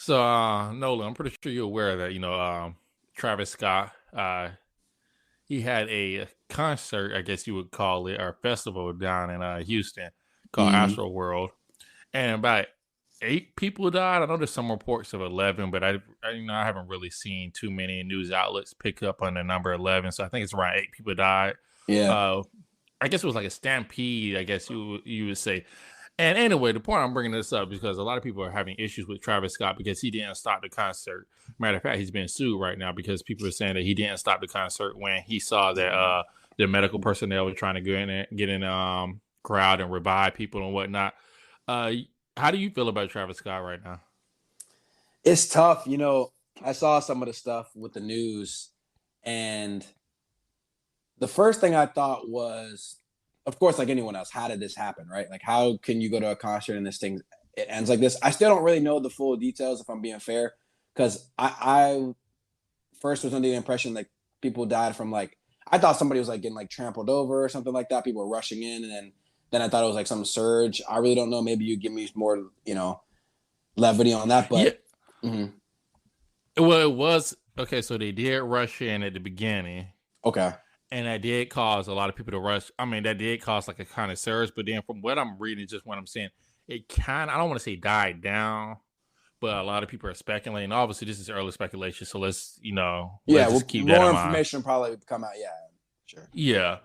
So, Nolan, I'm pretty sure you're aware that Travis Scott, he had a concert, I guess you would call it, or festival down in Houston called Hmm. Astro World, and about 8 people died. I know there's some reports of 11, but I haven't really seen too many news outlets pick up on the number 11. So I think it's around 8 people died. Yeah. Uh, I guess it was like a stampede. I guess you would say. And anyway, the point I'm bringing this up because a lot of people are having issues with Travis Scott because he didn't stop the concert. Matter of fact, he's being sued right now because people are saying that he didn't stop the concert when he saw that the medical personnel were trying to get in crowd and revive people and whatnot. Uh, how do you feel about Travis Scott right now? It's tough. I saw some of the stuff with the news, and the first thing I thought was, of course, like anyone else, how did this happen, right? Like, how can you go to a concert and this thing it ends like this? I still don't really know the full details, if I'm being fair, because I first was under the impression like people died from like I thought somebody was like getting like trampled over or something like that. People were rushing in, and then I thought it was like some surge. I really don't know. Maybe you give me more, levity on that, Yeah, but. Mhm. well, it was okay. So they did rush in at the beginning, Okay. and that did cause a lot of people to rush. I mean, that did cause like a kind of surge, but then from what I'm reading, just what I'm saying, it kind of I don't want to say died down, but a lot of people are speculating. Obviously, this is early speculation, so Yeah, let's well, just keep that more in mind. information probably would come out. Yeah, sure. Yeah,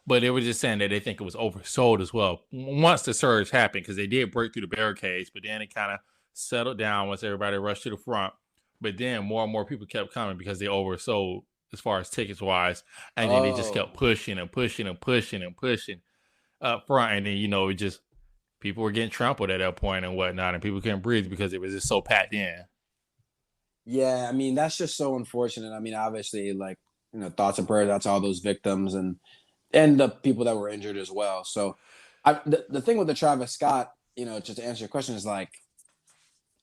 but they were just saying that they think it was oversold as well once the surge happened because they did break through the barricades, but then it kind of settled down once everybody rushed to the front. But then more and more people kept coming because they oversold as far as tickets wise, and then they just kept Oh, pushing and pushing and pushing and pushing up front, and then it just people were getting trampled at that point and whatnot, and people couldn't breathe because it was just so packed in. yeah. I mean, that's just so unfortunate. I mean, obviously, like thoughts and prayers out to all those victims and the people that were injured as well. So, the thing with the Travis Scott, just to answer your question, is like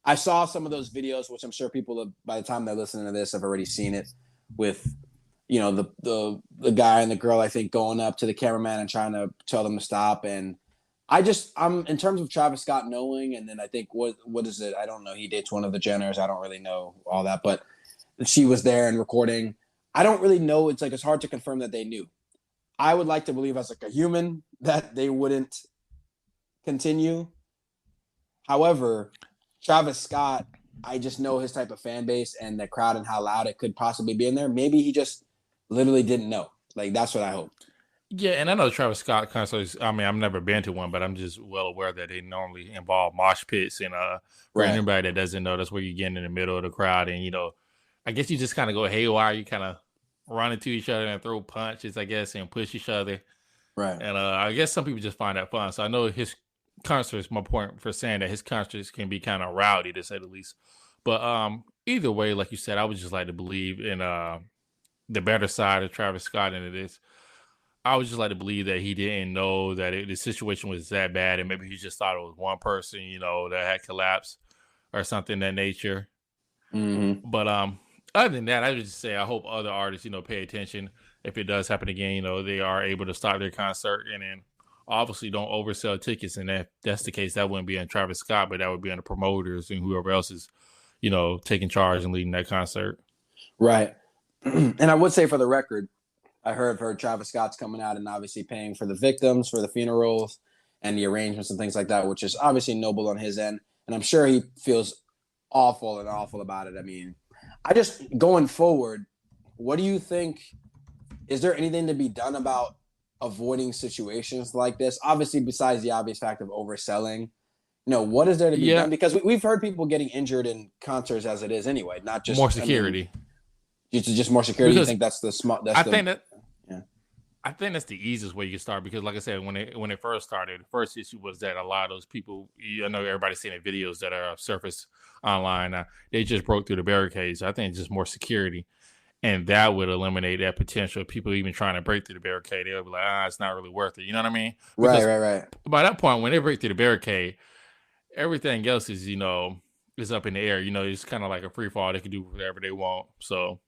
I saw some of those videos, which I'm sure people have, by the time they're listening to this have already seen it, with the guy and the girl I think going up to the cameraman and trying to tell them to stop. And I'm in terms of Travis Scott knowing, and then I think what is it? I don't know. He dates one of the Jenners. I don't really know all that, but she was there and recording. I don't really know. It's like it's hard to confirm that they knew. I would like to believe as like a human that they wouldn't continue. However, Travis Scott, I just know his type of fan base and the crowd and how loud it could possibly be in there. Maybe he just literally didn't know. Like that's what I hope. Yeah, and I know Travis Scott concerts. I mean, I've never been to one, but I'm just well aware that they normally involve mosh pits. And for Right. anybody that doesn't know, that's where you get in the middle of the crowd, and I guess you just kind of go haywire. You kind of run into each other and throw punches, I guess, and push each other. Right. And I guess some people just find that fun. So I know his concerts. My point for saying that his concerts can be kind of rowdy to say the least. But either way, like you said, I would just like to believe in the better side of Travis Scott than it is. I would just like to believe that he didn't know that the situation was that bad, and maybe he just thought it was one person, that had collapsed or something of that nature. Mm-hmm. But other than that, I would just say I hope other artists, pay attention if it does happen again. They are able to stop their concert, and then obviously don't oversell tickets. And if that's the case, that wouldn't be on Travis Scott, but that would be on the promoters and whoever else is, taking charge and leading that concert. Right. And I would say for the record, I heard Travis Scott's coming out and obviously paying for the victims, for the funerals and the arrangements and things like that, which is obviously noble on his end. And I'm sure he feels awful about it. I mean, I just going forward, what do you think? Is there anything to be done about avoiding situations like this? Obviously, besides the obvious fact of overselling, what is there to be Yeah, done? Because we've heard people getting injured in concerts as it is anyway, not more just, I mean, security just more security. You because think that's the smart, that's I the, think that yeah. I think that's the easiest way you can start because, like I said, when it first started, the first issue was that a lot of those people, I know everybody's seen the videos that are surfaced online. They just broke through the barricades. I think just more security, and that would eliminate that potential of people even trying to break through the barricade. They'll be like, it's not really worth it. You know what I mean? Right, Because right, right. by that point, when they break through the barricade, everything else is up in the air. It's kind of like a free fall. They can do whatever they want. So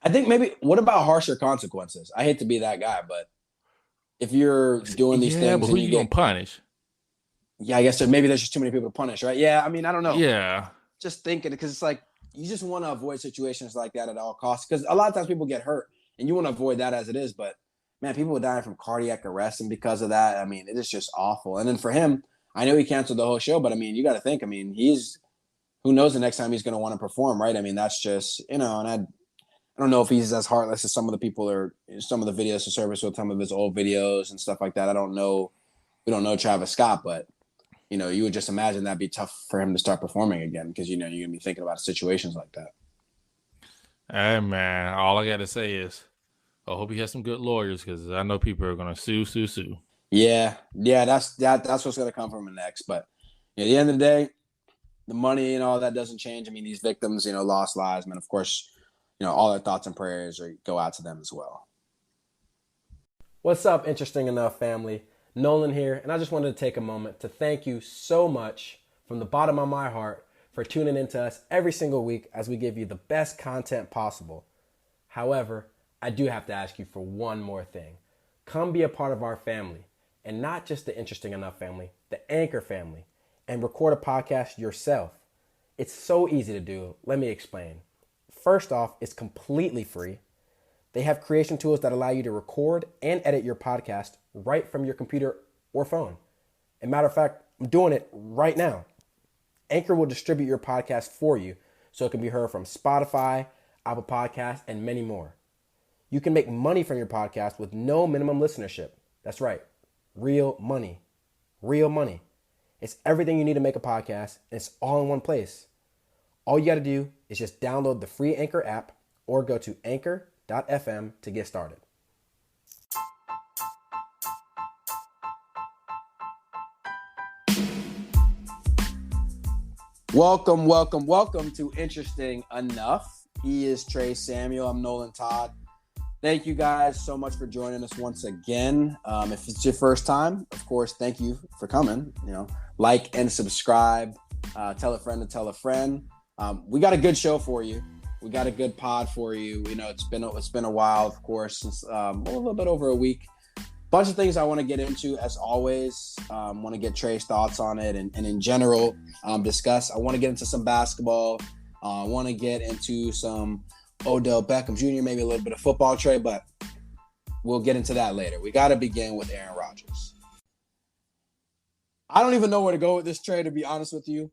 I think maybe what about harsher consequences? I hate to be that guy, but if you're doing these yeah, but things who and you you gonna get, punish? yeah, I guess maybe there's just too many people to punish, right? Yeah, I mean, I don't know. Yeah. just thinking, because it's like you just want to avoid situations like that at all costs. Because a lot of times people get hurt, and you want to avoid that as it is. But man, people are dying from cardiac arrest, and because of that, I mean, it is just awful. And then for him, I know he canceled the whole show, but I mean, you got to think. I mean, who knows the next time he's going to want to perform, right? I mean, that's just, and I don't know if he's as heartless as some of the people or some of the videos to service with some of his old videos and stuff like that. I don't know. We don't know Travis Scott, but you would just imagine that'd be tough for him to start performing again because you're gonna be thinking about situations like that. Hey man, all I gotta say is I hope he has some good lawyers because I know people are gonna sue. Yeah, that's what's gonna come from him next. But at the end of the day, the money and all that doesn't change. I mean, these victims, lost lives, man. Of course, all our thoughts and prayers go out to them as well. What's up, Interesting Enough family? Nolan here, and I just wanted to take a moment to thank you so much from the bottom of my heart for tuning into us every single week as we give you the best content possible. However, I do have to ask you for one more thing. Come be a part of our family, and not just the Interesting Enough family, the Anchor family, and record a podcast yourself. It's so easy to do. Let me explain. First off, it's completely free. They have creation tools that allow you to record and edit your podcast right from your computer or phone. As a matter of fact, I'm doing it right now. Anchor will distribute your podcast for you so it can be heard from Spotify, Apple Podcasts, and many more. You can make money from your podcast with no minimum listenership. That's right. Real money. Real money. It's everything you need to make a podcast, and it's all in one place. All you got to do is just download the free Anchor app or go to anchor.fm to get started. Welcome to Interesting Enough. He is Trey Samuel. I'm Nolan Todd. Thank you guys so much for joining us once again. If it's your first time, of course, thank you for coming. Like and subscribe. Tell a friend to tell a friend. We got a good show for you. We got a good pod for you. It's been a while, of course, since a little bit over a week. Bunch of things I want to get into, as always. Want to get Trey's thoughts on it and in general discuss. I want to get into some basketball. I want to get into some Odell Beckham Jr., maybe a little bit of football, Trey, but we'll get into that later. We got to begin with Aaron Rodgers. I don't even know where to go with this, Trey, to be honest with you.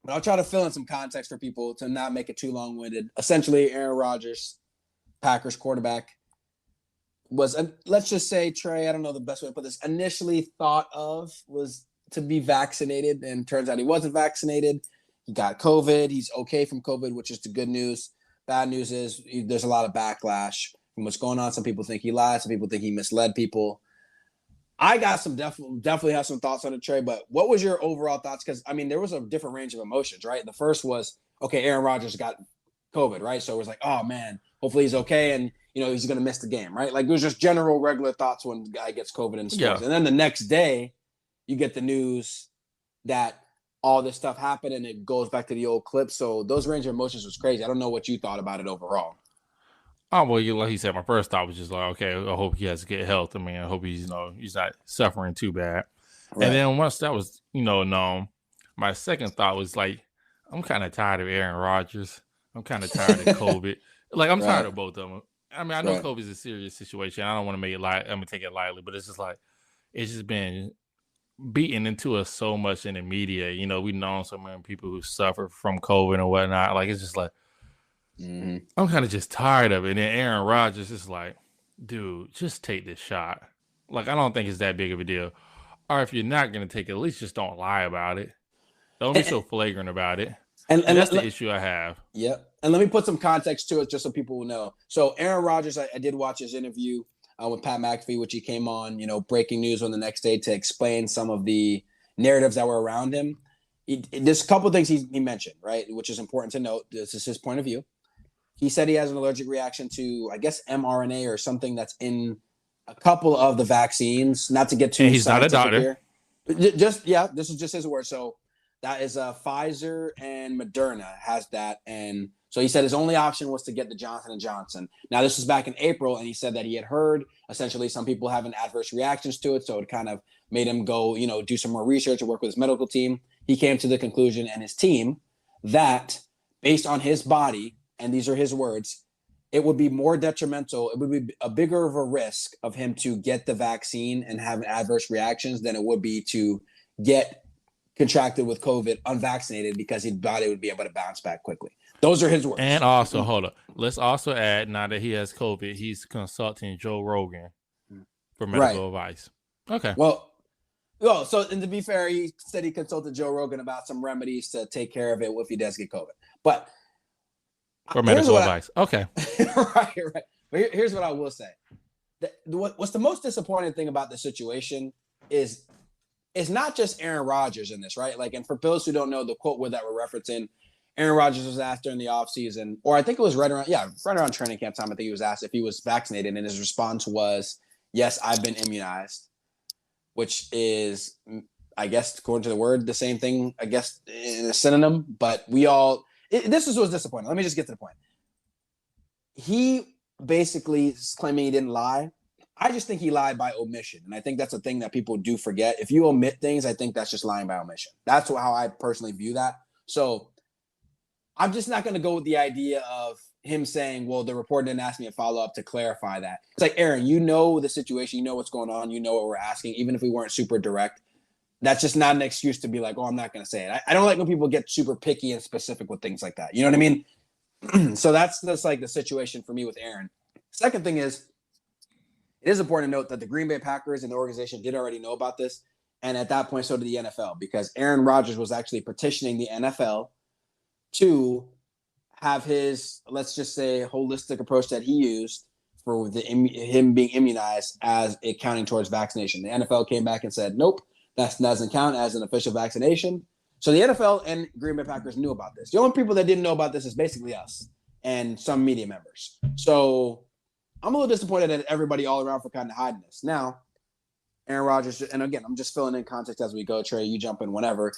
But I'll try to fill in some context for people to not make it too long-winded. Essentially, Aaron Rodgers, Packers quarterback, was, let's just say, Trey, I don't know the best way to put this, initially thought of was to be vaccinated, and turns out he wasn't vaccinated. He got COVID. He's okay from COVID, which is the good news. Bad news is there's a lot of backlash from what's going on. Some people think he lied. Some people think he misled people. I got some definitely have some thoughts on it, Trey, but what was your overall thoughts? Because, I mean, there was a different range of emotions, right? The first was, okay, Aaron Rodgers got COVID, right? So it was like, oh, man, hopefully he's okay, and, he's going to miss the game, right? Like, it was just general, regular thoughts when the guy gets COVID in sports. Yeah. And then the next day, you get the news that all this stuff happened, and it goes back to the old clip. So those range of emotions was crazy. I don't know what you thought about it overall. Oh, well, like he said, my first thought was just like, okay, I hope he has good health. I mean, I hope he's not suffering too bad. Right. And then once that was, known, my second thought was like, I'm kind of tired of Aaron Rodgers. I'm kind of tired of COVID. Like, I'm tired of both of them. I mean, I know COVID is a serious situation. I don't want to make it I'm going to take it lightly, but it's just like, it's just been beaten into us so much in the media. We've known so many people who suffer from COVID and whatnot. Like, it's just like, I'm kind of just tired of it. And then Aaron Rodgers is like, dude, just take this shot. Like, I don't think it's that big of a deal. Or if you're not going to take it, at least just don't lie about it. Don't be so flagrant about it. And that's the issue I have. Yep. And let me put some context to it just so people will know. So Aaron Rodgers, I did watch his interview with Pat McAfee, which he came on, breaking news on the next day to explain some of the narratives that were around him. There's a couple of things he mentioned, right, which is important to note. This is his point of view. He said he has an allergic reaction to, I guess, mRNA or something that's in a couple of the vaccines. Not to get too he's not a doctor. Here. This is just his word. So that is Pfizer and Moderna has that. And so he said his only option was to get the Johnson & Johnson. Now, this was back in April, and he said that he had heard essentially some people having adverse reactions to it. So it kind of made him go, do some more research and work with his medical team. He came to the conclusion, and his team, that based on his body, and these are his words, it would be more detrimental. It would be a bigger of a risk of him to get the vaccine and have adverse reactions than it would be to get contracted with COVID unvaccinated, because his body would be able to bounce back quickly. Those are his words. And also, hold up. Let's also add, now that he has COVID, he's consulting Joe Rogan for medical advice. Okay. Well, so and to be fair, he said he consulted Joe Rogan about some remedies to take care of it if he does get COVID. But for medical advice. Okay. Right. But here's what I will say. What's the most disappointing thing about the situation is it's not just Aaron Rodgers in this, right? Like, and for those who don't know, the quote that we're referencing, Aaron Rodgers was asked during the offseason, or I think it was right around training camp time. I think he was asked if he was vaccinated, and his response was, "Yes, I've been immunized," which is, I guess, according to the word, the same thing, I guess, in a synonym. But this was disappointing. Let me just get to the point. He basically is claiming he didn't lie. I just think he lied by omission. And I think that's a thing that people do forget. If you omit things, I think that's just lying by omission. That's how I personally view that. So I'm just not going to go with the idea of him saying, well, the reporter didn't ask me a follow-up to clarify that. It's like, Aaron, you know the situation. You know what's going on. You know what we're asking. Even if we weren't super direct, that's just not an excuse to be like, oh, I'm not going to say it. I don't like when people get super picky and specific with things like that. You know what I mean? So that's like the situation for me with Aaron. Second thing is, it is important to note that the Green Bay Packers and the organization did already know about this. And at that point, so did the NFL, because Aaron Rodgers was actually petitioning the NFL to have his, let's just say, holistic approach that he used for him being immunized as it counting towards vaccination. The NFL came back and said, nope, that doesn't count as an official vaccination. So the NFL and Green Bay Packers knew about this. The only people that didn't know about this is basically us and some media members. So I'm a little disappointed at everybody all around for kind of hiding this. Now, Aaron Rodgers, and again, I'm just filling in context as we go. Trey, you jump in whenever.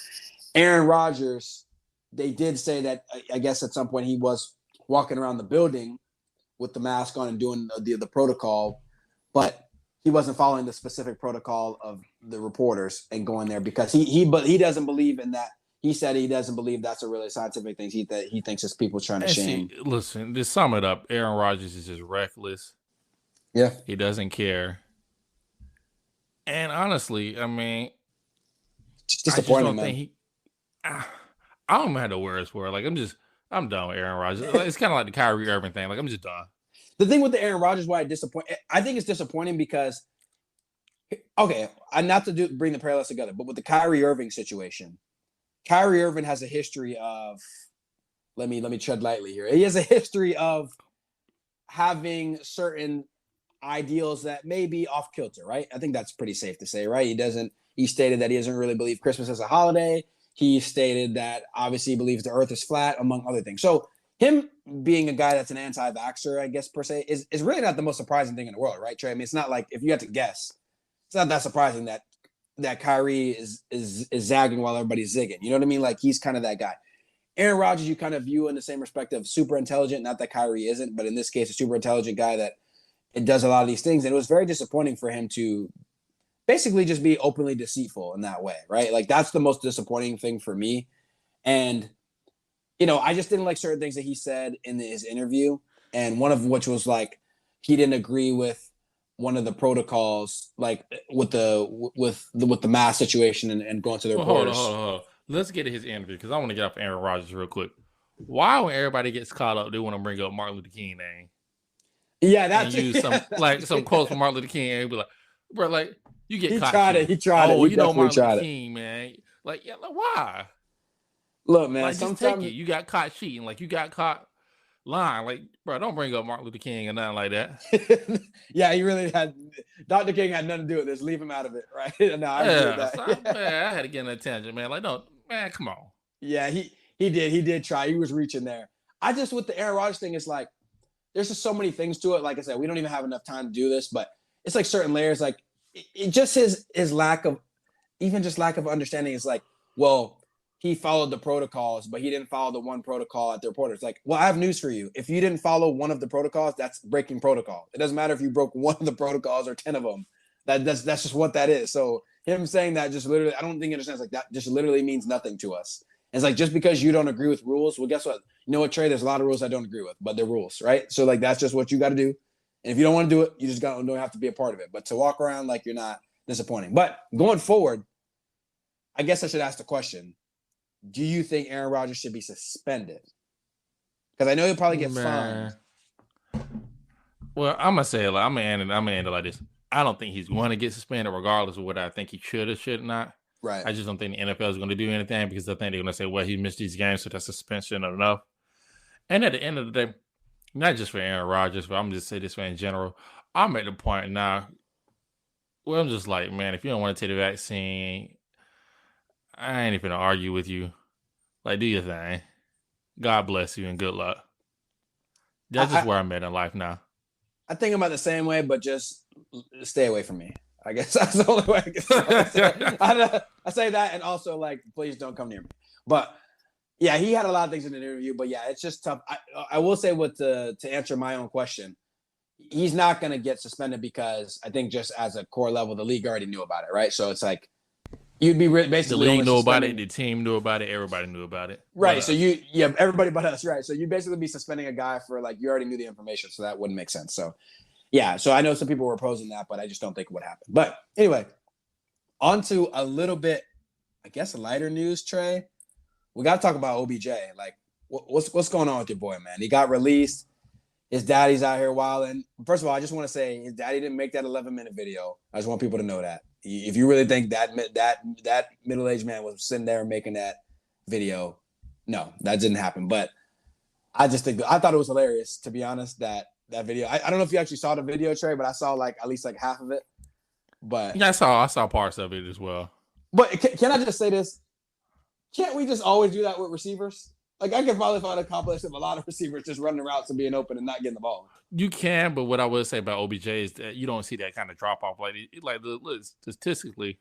Aaron Rodgers, they did say that, I guess at some point he was walking around the building with the mask on and doing the protocol, but he wasn't following the specific protocol of the reporters and going there because he doesn't believe in that. He said he doesn't believe that's a really scientific thing. He thinks it's people trying to shame. Listen, to sum it up, Aaron Rodgers is just reckless. Yeah. He doesn't care. And honestly, I mean, it's disappointing, man. I don't have the words for it. Like, I'm done with Aaron Rodgers. It's kind of like the Kyrie Irving thing. Like, I'm just done. The thing with the Aaron Rodgers, why I think it's disappointing because, okay, not to bring the parallels together, but with the Kyrie Irving situation, Kyrie Irving has a history of, let me tread lightly here. He has a history of having certain ideals that may be off kilter, right? I think that's pretty safe to say, right? He stated that he doesn't really believe Christmas as a holiday. He stated that obviously he believes the earth is flat, among other things. So him being a guy that's an anti-vaxxer, I guess, per se, is really not the most surprising thing in the world, right, Trey? I mean, it's not like, if you had to guess, it's not that surprising that Kyrie is zagging while everybody's zigging. You know what I mean? Like, he's kind of that guy. Aaron Rodgers, you kind of view in the same respect of super intelligent, not that Kyrie isn't, but in this case, a super intelligent guy that it does a lot of these things. And it was very disappointing for him to basically just be openly deceitful in that way, right? Like, that's the most disappointing thing for me. And, you know, I just didn't like certain things that he said in his interview. And one of which was like, he didn't agree with one of the protocols, like with the mask situation and going to the reporters. Hold on. Let's get to his interview, because I want to get off Aaron Rodgers real quick. Why, when everybody gets caught up, they want to bring up Martin Luther King name? Yeah, that's and use some quotes from Martin Luther King and be like, bro, like, you get caught. He tried it. Oh, you know Martin Luther King, man. Like, yeah, like, why? Look, man, like, just take it. You got caught cheating. Like, you got caught lying. Like, bro, don't bring up Martin Luther King or nothing like that. Yeah, he really had. Dr. King had nothing to do with this. Leave him out of it, right? No, I agree with that. So I had to get an attention, man. Like, no, man, come on. Yeah, he did try. He was reaching there. I just, with the Aaron Rodgers thing, it's like, there's just so many things to it. Like I said, we don't even have enough time to do this, but it's like certain layers. Like, it just his lack of understanding is like, well, he followed the protocols, but he didn't follow the one protocol at the reporters. Like, well, I have news for you. If you didn't follow one of the protocols, that's breaking protocol. It doesn't matter if you broke one of the protocols or 10 of them. That's just what that is. So him saying that just literally, I don't think he understands, like, that just literally means nothing to us. It's like, just because you don't agree with rules, well, guess what? You know what, Trey? There's a lot of rules I don't agree with, but they're rules, right? So, like, that's just what you got to do. And if you don't want to do it, you just don't have to be a part of it. But to walk around like you're not, disappointing. But going forward, I guess I should ask the question: do you think Aaron Rodgers should be suspended? Because I know he'll probably get fined. Well, I'm gonna say it. I'm gonna end it like this. I don't think he's going to get suspended, regardless of what I think he should or should not. Right. I just don't think the NFL is going to do anything, because I think they're going to say, well, he missed these games, so that's suspension enough. And at the end of the day, not just for Aaron Rodgers, but I'm just say this way in general, I'm at the point now where I'm just like, man, if you don't want to take the vaccine, I ain't even going to argue with you. Like, do your thing. God bless you and good luck. That's just where I'm at in life now. I think I'm about the same way, but just stay away from me. I guess that's the only way I say that, and also, like, please don't come near me. But yeah, he had a lot of things in the interview, but yeah, it's just tough. I will say, to answer my own question, he's not going to get suspended, because I think just as a core level, the league already knew about it, right? So it's like, you'd be basically the league knew about it, the team knew about it, everybody knew about it, right? So everybody but us, right? So you basically be suspending a guy for, like, you already knew the information, so that wouldn't make sense. So yeah, so I know some people were opposing that, but I just don't think it would happen. But anyway, on to a little bit, I guess, lighter news, Trey. We got to talk about OBJ. Like, what's going on with your boy, man? He got released. His daddy's out here wilding. First of all, I just want to say his daddy didn't make that 11-minute video. I just want people to know that. If you really think that middle-aged man was sitting there making that video, no, that didn't happen. But I just think I thought it was hilarious, to be honest, that video. I don't know if you actually saw the video, Trey, but I saw, like, at least, like, half of it. But yeah, I saw parts of it as well. But can I just say this? Can't we just always do that with receivers? Like, I could probably find a compilation of a lot of receivers just running routes and being open and not getting the ball. You can, but what I would say about OBJ is that you don't see that kind of drop off. Like statistically,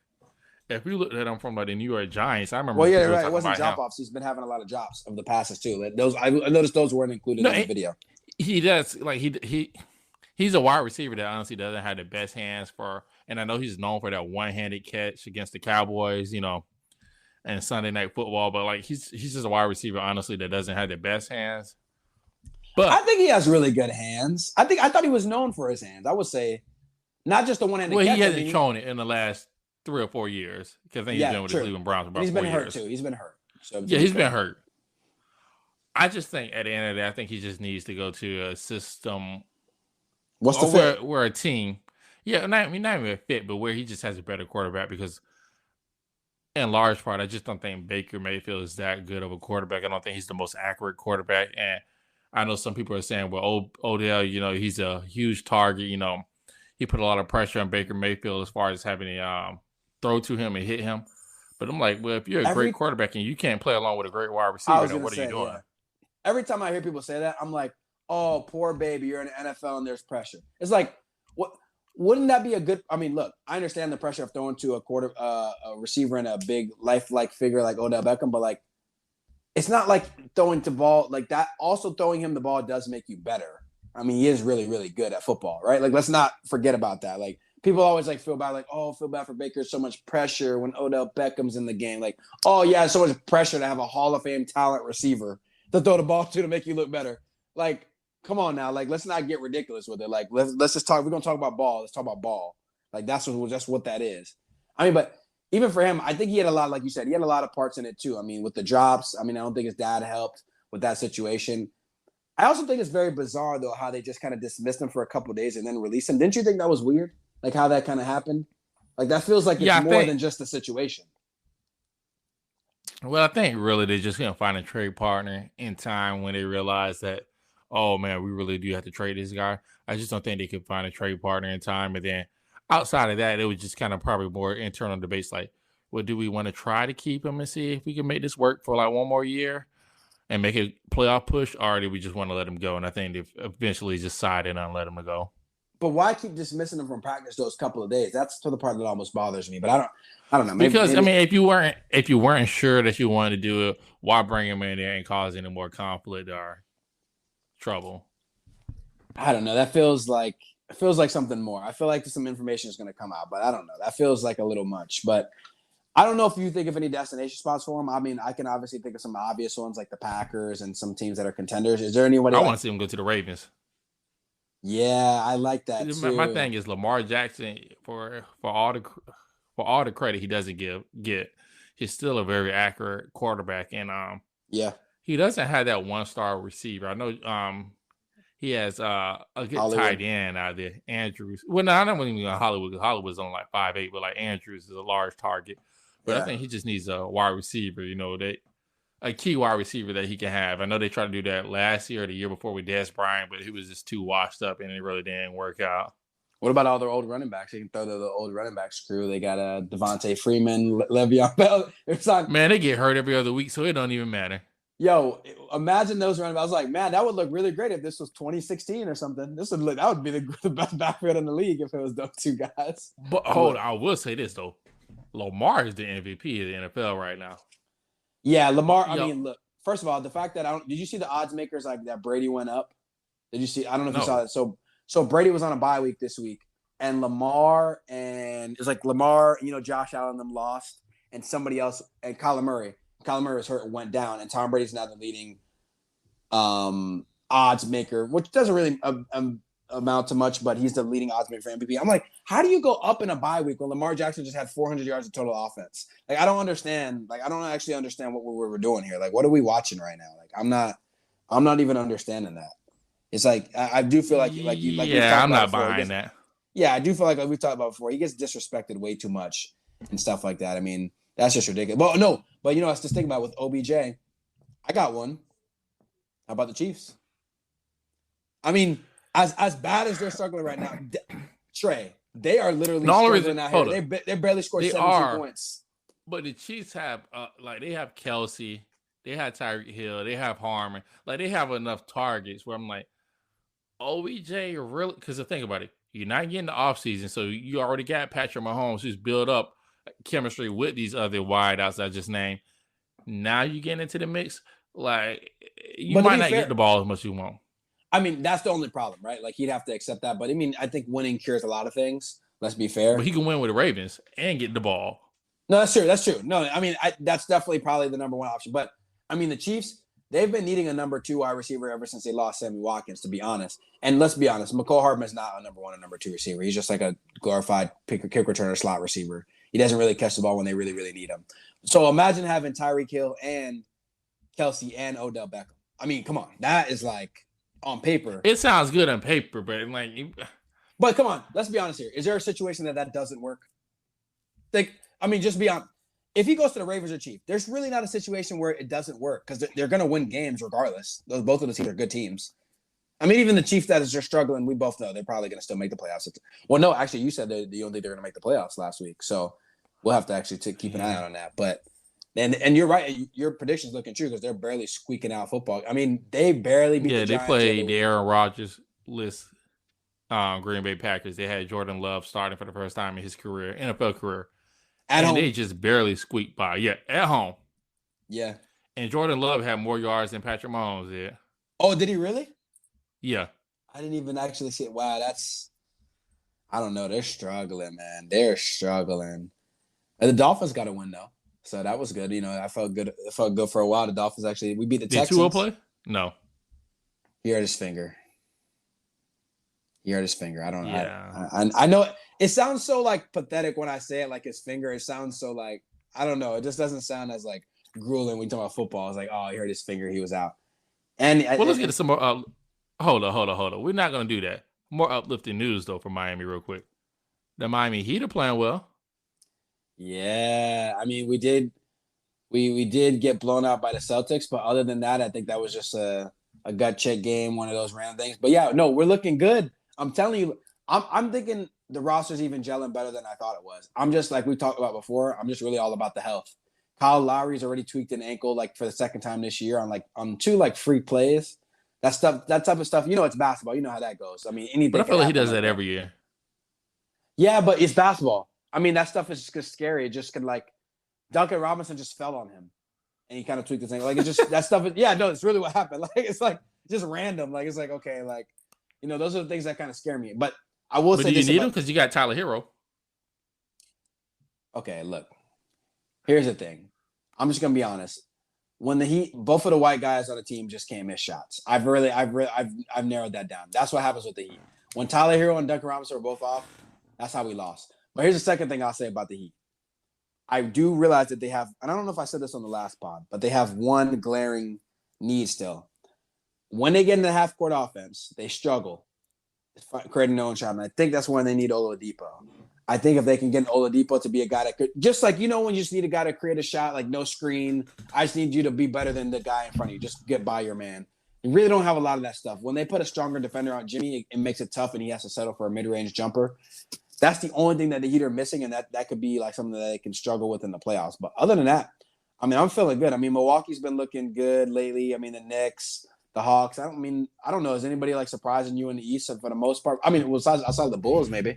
if you look at him from, like, the New York Giants, I remember. Well, yeah, right. It wasn't drop offs. He's been having a lot of drops of the passes too. Like, those, I noticed those weren't included in the video. He does, like, he's a wide receiver that honestly doesn't have the best hands for, and I know he's known for that one-handed catch against the Cowboys, and Sunday Night Football, but, like, he's just a wide receiver, honestly, that doesn't have the best hands. But I think he has really good hands. I thought he was known for his hands. I would say, not just the one-handed catch. Well, he hasn't shown it in the last 3 or 4 years, because I think he's been with the Cleveland Browns for about 4 years. He's been hurt too. He's been hurt. So yeah, he's been hurt. I just think at the end of the day, I think he just needs to go to a system. What's the fit? Where a team, not even a fit, but where he just has a better quarterback, because in large part, I just don't think Baker Mayfield is that good of a quarterback. I don't think he's the most accurate quarterback. And I know some people are saying, well, Odell, he's a huge target. He put a lot of pressure on Baker Mayfield as far as having to throw to him and hit him. But I'm like, well, if you're a great quarterback and you can't play along with a great wide receiver, then what are you doing? Yeah. Every time I hear people say that, I'm like, oh, poor baby, you're in the NFL and there's pressure. It's like, what? Wouldn't that be a good? I mean, look, I understand the pressure of throwing to a receiver and a big lifelike figure like Odell Beckham, but, like, it's not like throwing the ball like that. Also, throwing him the ball does make you better. I mean, he is really, really good at football, right? Like, let's not forget about that. Like, people always, like, feel bad, like, oh, feel bad for Baker. So much pressure when Odell Beckham's in the game. Like, oh yeah, so much pressure to have a Hall of Fame talent receiver to throw the ball to make you look better. Like, come on now. Like, let's not get ridiculous with it. Like, let's just talk. We're gonna talk about ball. Let's talk about ball. Like, that's what that is. I mean, but even for him, I think he had a lot, like you said, he had a lot of parts in it too. I mean, with the drops, I don't think his dad helped with that situation. I also think it's very bizarre, though, how they just kind of dismissed him for a couple of days and then released him. Didn't you think that was weird? Like, how that kind of happened? Like, that feels like it's more than just a situation. Well, I think really they're just going to find a trade partner in time when they realize that, oh, man, we really do have to trade this guy. I just don't think they could find a trade partner in time. And then outside of that, it was just kind of probably more internal debates like, well, do we want to try to keep him and see if we can make this work for, like, one more year and make it playoff push, or do we just want to let him go? And I think they've eventually decided on letting him go. But why keep dismissing him from practice those couple of days? That's the part that almost bothers me. But I don't know. Maybe, if you weren't sure that you wanted to do it, why bring him in there and cause any more conflict or trouble? I don't know. That feels like something more. I feel like some information is going to come out, but I don't know. That feels like a little much. But I don't know if you think of any destination spots for him. I mean, I can obviously think of some obvious ones like the Packers and some teams that are contenders. Is there anybody I like? want to see him go to the Ravens. Yeah, I like that My too. thing is Lamar Jackson for all the credit he doesn't get, he's still a very accurate quarterback, and Yeah, he doesn't have that 1-star receiver. I know he has a good Hollywood. tight end out there, Andrews. Well, no, I don't even go Hollywood. Hollywood's on like 5'8", but like Andrews is a large target. But I Yeah. think he just needs a wide receiver, a key wide receiver that he can have. I know they tried to do that last year or the year before with Dez Bryant, but he was just too washed up and it really didn't work out. What about all their old running backs? You can throw the old running backs crew. They got Devontae Freeman, Le'Veon Bell. It's on. Man, they get hurt every other week, so it don't even matter. Yo, imagine those running backs. I was like, man, that would look really great if this was 2016 or something. That would be the best backfield in the league if it was those two guys. But hold on, I will say this though. Lamar is the MVP of the NFL right now. Yeah, Lamar. I mean, look. First of all, the fact that did you see the odds makers like that Brady went up? Did you see? I don't know if you saw that. So Brady was on a bye week this week, and Lamar and it was like Lamar, Josh Allen them lost, and somebody else and Kyler Murray. Kyler Murray was hurt and went down, and Tom Brady's now the leading odds maker, which doesn't really amount to much, but he's the leading odds maker for MVP. I'm like, how do you go up in a bye week when Lamar Jackson just had 400 yards of total offense? Like, I don't understand. Like, I don't actually understand what we're doing here. Like, what are we watching right now? Like, I'm not even understanding that. It's like I do feel like yeah, I'm not buying that. Yeah, I do feel like we've talked about before. He gets disrespected way too much and stuff like that. I mean, that's just ridiculous. Well, no, but I was just thinking about with OBJ. I got one. How about the Chiefs? I mean, as bad as they're struggling right now, Trey, they are literally struggling out here. They barely scored 17 points. But the Chiefs have they have Kelsey, they have Tyreek Hill, they have Harmon, like they have enough targets where I'm like, OBJ really, because think about it, you're not getting the offseason, so you already got Patrick Mahomes who's built up chemistry with these other wideouts I just named. Now you get into the mix, like you might not get the ball as much as you want. I mean, that's the only problem, right? Like, he'd have to accept that. But, I mean, I think winning cures a lot of things. Let's be fair. But he can win with the Ravens and get the ball. No, that's true. That's true. No, I mean, that's definitely probably the number one option. But, I mean, the Chiefs, they've been needing a number 2 wide receiver ever since they lost Sammy Watkins, to be honest. And let's be honest, McCole Hardman is not a number 1 or number 2 receiver. He's just like a glorified kick returner slot receiver. He doesn't really catch the ball when they really, really need him. So imagine having Tyreek Hill and Kelsey and Odell Beckham. I mean, come on. That is like – on paper, it sounds good on paper, but come on, let's be honest here. Is there a situation that doesn't work? Like, I mean, just be honest. If he goes to the Ravens or Chiefs, there's really not a situation where it doesn't work because they're going to win games regardless. Both of the teams are good teams. I mean, even the Chiefs that is just struggling, we both know they're probably going to still make the playoffs. Well, no, actually, you said you don't think they're going to make the playoffs last week, so we'll have to actually keep an eye on that. But. And you're right. Your prediction's looking true because they're barely squeaking out football. I mean, they barely beat the Giants. They played the Aaron Rodgers list Green Bay Packers. They had Jordan Love starting for the first time in his career, NFL career. At home. They just barely squeaked by. Yeah, at home. Yeah. And Jordan Love had more yards than Patrick Mahomes did. Oh, did he really? Yeah. I didn't even actually see it. Wow, I don't know. They're struggling, man. They're struggling. And the Dolphins got to win, though. So that was good. I felt good. It felt good for a while. The Dolphins we beat the Texans. Did Tua play? No. He hurt his finger. I don't know. Yeah. I know it sounds so like pathetic when I say it, like his finger. It sounds so like, I don't know. It just doesn't sound as like grueling when you talk about football. It's like, oh, he hurt his finger. He was out. And let's get to some more. Hold on. We're not going to do that. More uplifting news though for Miami real quick. The Miami Heat are playing well. Yeah, I mean, we did get blown out by the Celtics, but other than that, I think that was just a gut check game, one of those random things. But yeah, no, we're looking good. I'm telling you, I'm thinking the roster's even gelling better than I thought it was. I'm just like we talked about before. I'm just really all about the health. Kyle Lowry's already tweaked an ankle like for the second time this year on 2 like free plays. That type of stuff. It's basketball. You know how that goes. I mean, anything. But I feel like he does that every year. Yeah, but it's basketball. I mean, that stuff is just scary. It just could Duncan Robinson just fell on him, and he kind of tweaked his ankle. Like it just that stuff. It's really what happened. Like it's like just random. Like it's like okay, like those are the things that kind of scare me. But I will say, do you need him because you got Tyler Hero? Okay, look, Here's the thing. I'm just gonna be honest. When the Heat, both of the white guys on the team just can't miss shots. I've narrowed that down. That's what happens with the Heat. When Tyler Hero and Duncan Robinson were both off, that's how we lost. But here's the second thing I'll say about the Heat. I do realize that they have, and I don't know if I said this on the last pod, but they have one glaring need still. When they get into half-court offense, they struggle creating their own shot. And I think that's when they need Oladipo. I think if they can get Oladipo to be a guy that could, just like, when you just need a guy to create a shot, like no screen, I just need you to be better than the guy in front of you. Just get by your man. You really don't have a lot of that stuff. When they put a stronger defender on Jimmy, it makes it tough and he has to settle for a mid-range jumper. That's the only thing that the Heat are missing, and that could be like something that they can struggle with in the playoffs. But other than that, I mean, I'm feeling good. I mean, Milwaukee's been looking good lately. I mean, the Knicks, the Hawks. I don't know. Is anybody like surprising you in the East for the most part? I mean, outside of the Bulls, maybe.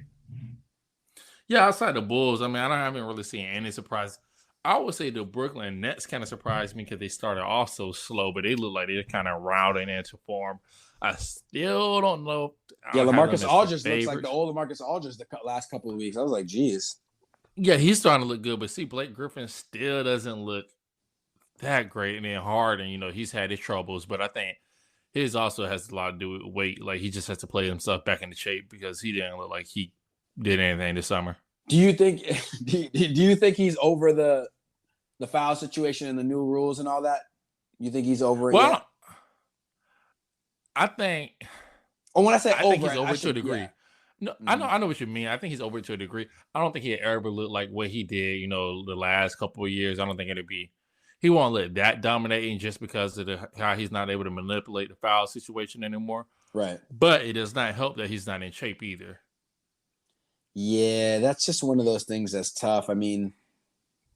Yeah, outside the Bulls, I mean, I haven't really seen any surprise. I would say the Brooklyn Nets kind of surprised me because they started off so slow, but they look like they're kind of rounding into form. I still don't know. Yeah, LaMarcus Aldridge looks like the old LaMarcus Aldridge the last couple of weeks. I was like, geez. Yeah, he's starting to look good, but see, Blake Griffin still doesn't look that great. And then Harden, he's had his troubles, but I think his also has a lot to do with weight. Like, he just has to play himself back into shape because he didn't look like he did anything this summer. Do you think he's over the foul situation and the new rules and all that? You think he's over it? Well, I think. Or when I say I think he's over to a degree. Yeah. No, I know what you mean. I think he's over to a degree. I don't think he ever looked like what he did, the last couple of years. I don't think he won't let that dominating just because of how he's not able to manipulate the foul situation anymore. Right. But it does not help that he's not in shape either. Yeah, that's just one of those things that's tough. I mean,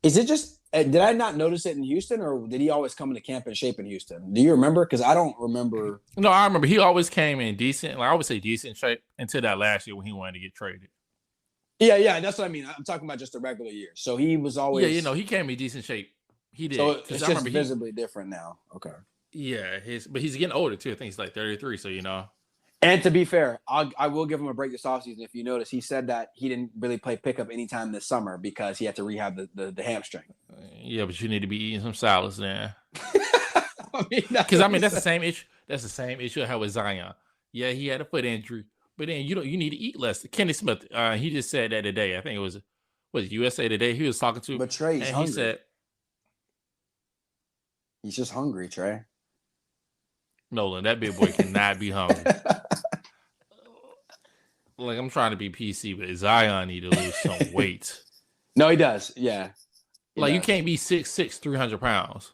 is it just did I not notice it in Houston, or did he always come into camp in shape in Houston? Do you remember? Because I don't remember. No, I remember he always came in decent. Like I would say decent shape until that last year when he wanted to get traded. Yeah, that's what I mean. I'm talking about just the regular year. So he was always. Yeah, he came in decent shape. He did. So it's just visibly different now. Okay. Yeah, but he's getting older too. I think he's like 33. So And to be fair, I will give him a break this offseason. If you notice, he said that he didn't really play pickup anytime this summer because he had to rehab the hamstring. Yeah, but you need to be eating some salads then. Because that's the same issue. That's the same issue I had with Zion. Yeah, he had a foot injury, but then you need to eat less. Kenny Smith, he just said that today. I think it was USA Today. He was talking to. But Trey, he's hungry. He said he's just hungry, Trey. Nolan, that big boy cannot be hungry. Like, I'm trying to be PC, but Zion need to lose some weight. No, he does. Yeah. You can't be 6'6", 300 pounds.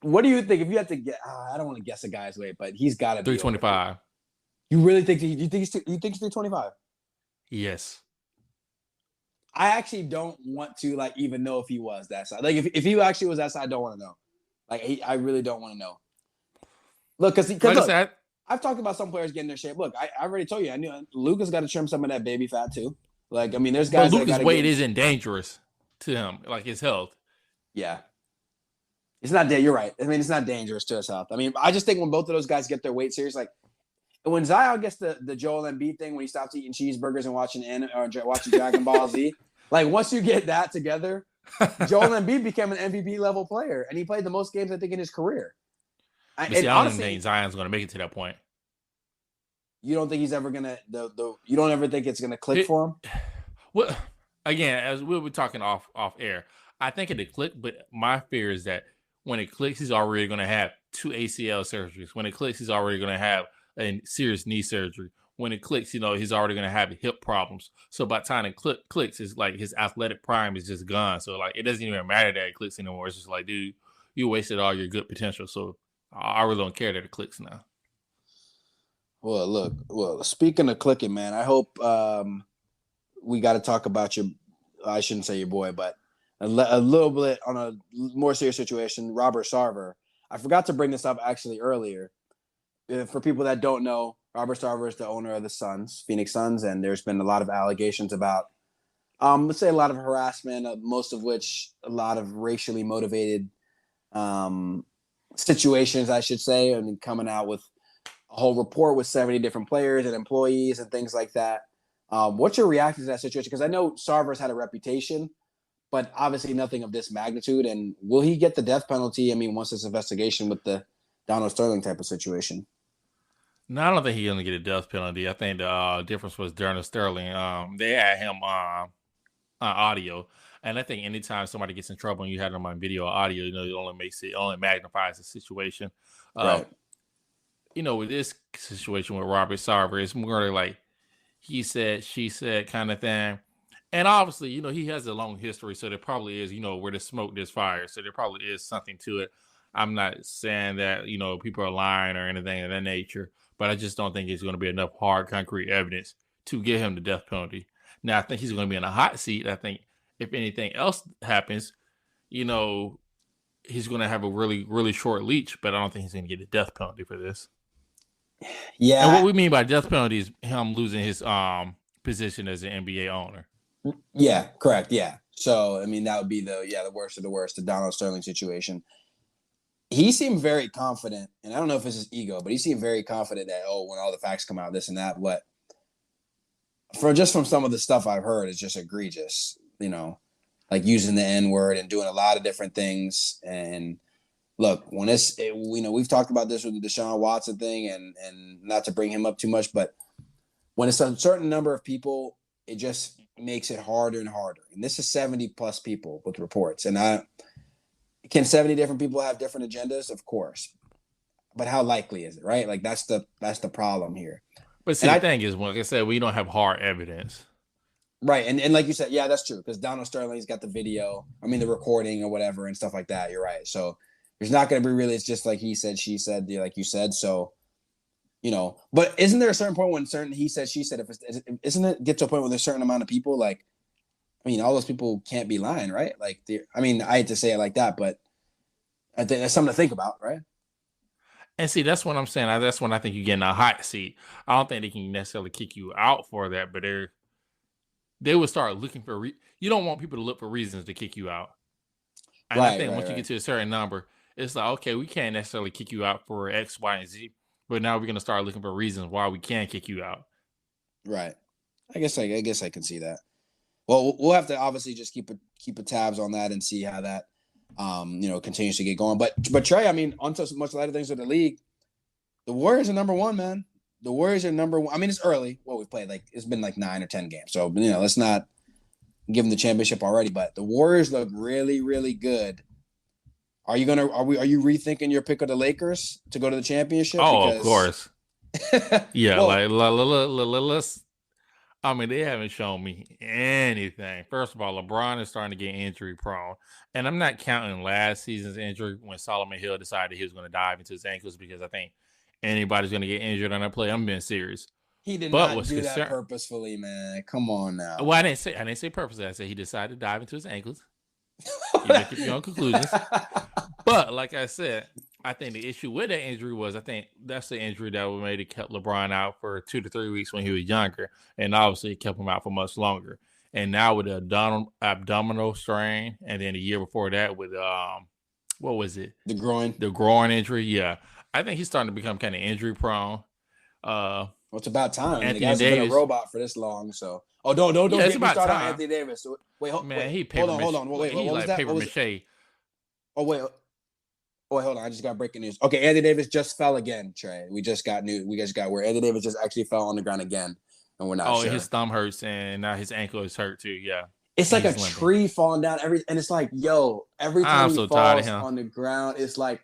What do you think if you had to get? I don't want to guess a guy's weight, but he's got to be 325. You really think you think he's 325? Yes. I actually don't want to even know if he was that side. Like if he actually was that side, I don't want to know. I really don't want to know. Look, because I've talked about some players getting their shape. Look, I already told you. I knew Luka's got to trim some of that baby fat too. There's guys. But Luka's weight isn't dangerous to him, like his health. Yeah, it's not. You're right. I mean, it's not dangerous to his health. I mean, I just think when both of those guys get their weight serious, when Zion gets the Joel Embiid thing, when he stops eating cheeseburgers and watching Dragon Ball Z, once you get that together, Joel Embiid became an MVP level player, and he played the most games I think in his career. I don't think Zion's going to make it to that point. You don't think he's ever going to you don't ever think it's going to click for him? Well, again, as we were talking off air, I think it'll click, but my fear is that when it clicks, he's already going to have 2 ACL surgeries. When it clicks, he's already going to have a serious knee surgery. When it clicks, he's already going to have hip problems. So by the time it clicks, it's like his athletic prime is just gone. So it doesn't even matter that it clicks anymore. It's just like, dude, you wasted all your good potential. So I really don't care that it clicks now. Well, look. Speaking of clicking, man, I hope we got to talk about I shouldn't say your boy, but a little bit on a more serious situation, Robert Sarver. I forgot to bring this up actually earlier. For people that don't know, Robert Sarver is the owner of the Phoenix Suns, and there's been a lot of allegations about, let's say a lot of harassment, most of which a lot of racially motivated situations, I should say, and coming out with a whole report with 70 different players and employees and things like that. What's your reaction to that situation? Because I know Sarver's had a reputation, but obviously nothing of this magnitude. And will he get the death penalty? I mean, once this investigation with the Donald Sterling type of situation. No, I don't think he's gonna get a death penalty. I think the difference was Donald Sterling. They had him on audio, and I think anytime somebody gets in trouble and you have them on video or audio, it only magnifies the situation. Right. With this situation with Robert Sarver, it's more like he said, she said kind of thing. And obviously, he has a long history, so there probably is, where there's smoke, there's fire. So there probably is something to it. I'm not saying that, people are lying or anything of that nature, but I just don't think it's going to be enough hard, concrete evidence to get him the death penalty. Now, I think he's going to be in a hot seat. I think if anything else happens, he's going to have a really, really short leash, but I don't think he's going to get a death penalty for this. Yeah. And what we mean by death penalty is him losing his position as an NBA owner. Yeah, correct. Yeah. So, I mean, that would be the worst of the worst, the Donald Sterling situation. He seemed very confident, and I don't know if it's his ego, but he seemed very confident that, when all the facts come out, this and that, from some of the stuff I've heard, it's just egregious, like using the N-word and doing a lot of different things. And look, when we've talked about this with the Deshaun Watson thing, and not to bring him up too much, but when it's a certain number of people, it just makes it harder and harder. And this is 70 plus people with reports. And can 70 different people have different agendas? Of course. But how likely is it, right? Like that's the problem here. But see, the thing is, like I said, we don't have hard evidence. Right. And like you said, yeah, that's true. Because Donald Sterling's got the video, the recording or whatever and stuff like that. You're right. So there's not going to be really, it's just like he said, she said, like you said. So, but isn't there a certain point when he said, she said, isn't it get to a point where there's a certain amount of people, like, all those people can't be lying, right? Like, I hate to say it like that, but I think that's something to think about, right? And see, that's what I'm saying. That's when I think you get in a hot seat. I don't think they can necessarily kick you out for that, but they would start looking for. You don't want people to look for reasons to kick you out. And I think once you get to a certain number, it's like, okay, we can't necessarily kick you out for X, Y, and Z, but now we're going to start looking for reasons why we can kick you out. Right. I guess I can see that. Well, we'll have to obviously just keep a tabs on that and see how that continues to get going. But Trey, onto so much lighter things with the league. The Warriors are number one, man. The Warriors are number one. It's early. We've played it's been like 9 or 10 games. So, let's not give them the championship already. But the Warriors look really, really good. Are you rethinking your pick of the Lakers to go to the championship? Oh, of course. Yeah, well, let's. They haven't shown me anything. First of all, LeBron is starting to get injury prone. And I'm not counting last season's injury when Solomon Hill decided he was going to dive into his ankles, because I think anybody's going to get injured on that play. I'm being serious. He did not do that purposefully, man. Come on now. Well, I didn't say purposely. I said he decided to dive into his ankles. You make your own conclusions. But like I said, I think the issue with that injury was, I think that's the injury that made it kept LeBron out for 2 to 3 weeks when he was younger. And obviously it kept him out for much longer. And now with the abdominal strain, and then the year before that with, what was it? The groin injury. Yeah. I think he's starting to become kind of injury prone. Well, it's about time. Anthony the guy's Davis been a robot for this long. So, don't get me started on Anthony Davis. Wait, hold on. Wait, he's like paper mache. Oh, wait, hold on. I just got breaking news. Okay, Anthony Davis just fell again, Trey. We just got where Anthony Davis just actually fell on the ground again, and we're not sure. His thumb hurts, and now his ankle is hurt too. Yeah. It's like a tree falling down and it's like, every time he falls on the ground, it's like,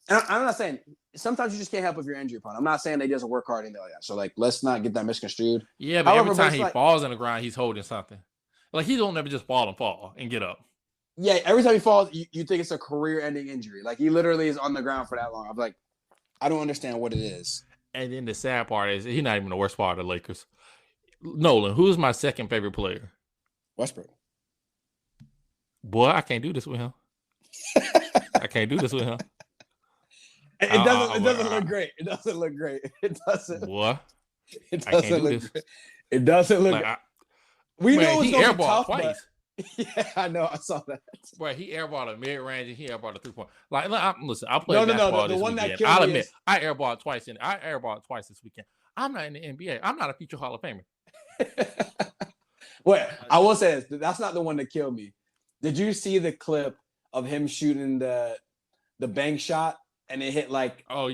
and I'm not saying, sometimes you just can't help if you're injury prone. I'm not saying they doesn't work hard or anything like that. So, let's not get that misconstrued. Yeah, but every time he falls on the ground, he's holding something. Like, he don't never just fall and get up. Yeah, every time he falls, you think it's a career-ending injury. Like, he literally is on the ground for that long. I'm like, I don't understand what it is. And then the sad part is, he's not even the worst part of the Lakers. Nolan, who's my second favorite player? Westbrook. Boy, I can't do this with him. I can't do this with him. It doesn't look great. It doesn't look great. It doesn't. What? It doesn't look great. It doesn't look. We know it's going to be tough, twice. Yeah, I know. I saw that. Right, he airballed a mid-range and he airballed a 3-point. Listen, I played basketball this weekend. I'll admit, I airballed twice this weekend. I'm not in the NBA. I'm not a future Hall of Famer. Well, I will say this. That's not the one that killed me. Did you see the clip of him shooting the bank shot and it hit like, Oh,